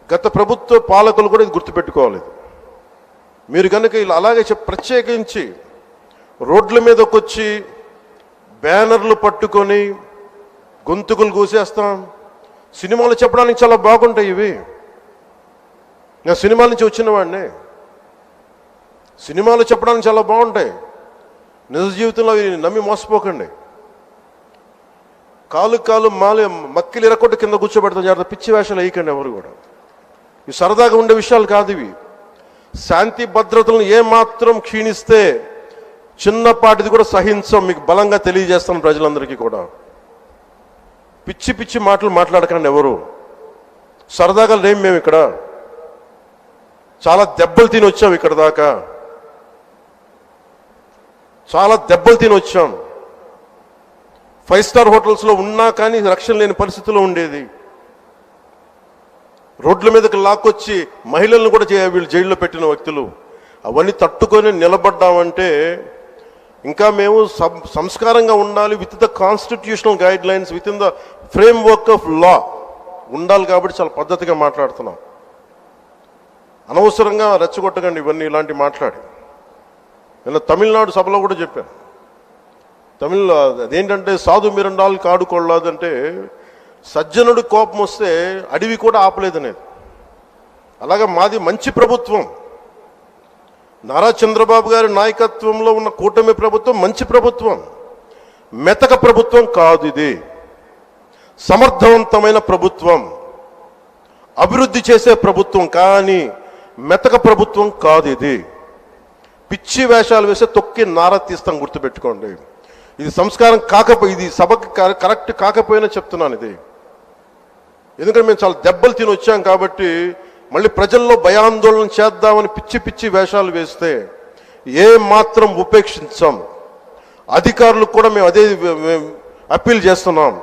గత ప్రభుత్వ పాలకులు కూడా ఇది గుర్తుపెట్టుకోవాలి. మీరు కనుక ఇలా అలాగే ప్రత్యేకించి రోడ్ల మీదకి వచ్చి బ్యానర్లు పట్టుకొని గొంతుకులు కూసేస్తాం, సినిమాలు చెప్పడానికి చాలా బాగుంటాయి ఇవి. నేను సినిమాల నుంచి వచ్చిన వాడిని, సినిమాలు చెప్పడానికి చాలా బాగుంటాయి. నిజ జీవితంలో అవి నమ్మి మోసపోకండి. కాలు మక్కిలు ఇరకొట్టి కింద కూర్చోబెడతాం. జాగ్రత్త, పిచ్చి వేషాలు వేయకండి ఎవరు కూడా. ఇవి సరదాగా ఉండే విషయాలు కాదు ఇవి. శాంతి భద్రతలను ఏమాత్రం క్షీణిస్తే చిన్నపాటిది కూడా సహించం. మీకు బలంగా తెలియజేస్తాను ప్రజలందరికీ కూడా. పిచ్చి పిచ్చి మాటలు మాట్లాడకండి ఎవరు. సరదాగా లేం మేము ఇక్కడ. చాలా దెబ్బలు తిని వచ్చాం ఇక్కడ దాకా, చాలా దెబ్బలు తిని వచ్చాం. 5 స్టార్ హోటల్స్లో ఉన్నా కానీ రక్షణ లేని పరిస్థితిలో ఉండేది. రోడ్ల మీదకి లాక్కొచ్చి మహిళలను కూడా వీళ్ళు జైల్లో పెట్టిన వ్యక్తులు. అవన్నీ తట్టుకొని నిలబడ్డామంటే ఇంకా మేము సంస్కారంగా ఉండాలి. With the constitutional guide lines, with in the frame work of law ఉండాలి. కాబట్టి చాలా పద్ధతిగా మాట్లాడుతున్నాం. అనవసరంగా రెచ్చగొట్టకండి ఇవన్నీ ఇలాంటి మాట్లాడి. నేను తమిళనాడు సభలో కూడా చెప్పాను. అదేంటంటే సాధు మిరండాలు కాడు కొళ్ళాదంటే సజ్జనుడు కోపం వస్తే అడవి కూడా ఆపలేదనేది. అలాగే మాది మంచి ప్రభుత్వం. నారా చంద్రబాబు గారి నాయకత్వంలో ఉన్న కూటమి ప్రభుత్వం మంచి ప్రభుత్వం, మెతక ప్రభుత్వం కాదు. ఇది సమర్థవంతమైన ప్రభుత్వం, అభివృద్ధి చేసే ప్రభుత్వం, కానీ మెతక ప్రభుత్వం కాదు. ఇది పిచ్చి వేషాలు వేసే తొక్కి నారా తీస్తాం, గుర్తుపెట్టుకోండి. ఇది సంస్కారం ఇది సభకి కరెక్ట్ కాకపోయినా చెప్తున్నాను ఇది. ఎందుకంటే మేము చాలా దెబ్బలు తిని వచ్చాం కాబట్టి మళ్ళీ ప్రజల్లో భయాందోళన చేద్దామని పిచ్చి పిచ్చి వేషాలు వేస్తే ఏ మాత్రం ఉపేక్షించాం. అధికారులకు కూడా మేము అదే అప్పీల్ చేస్తున్నాం.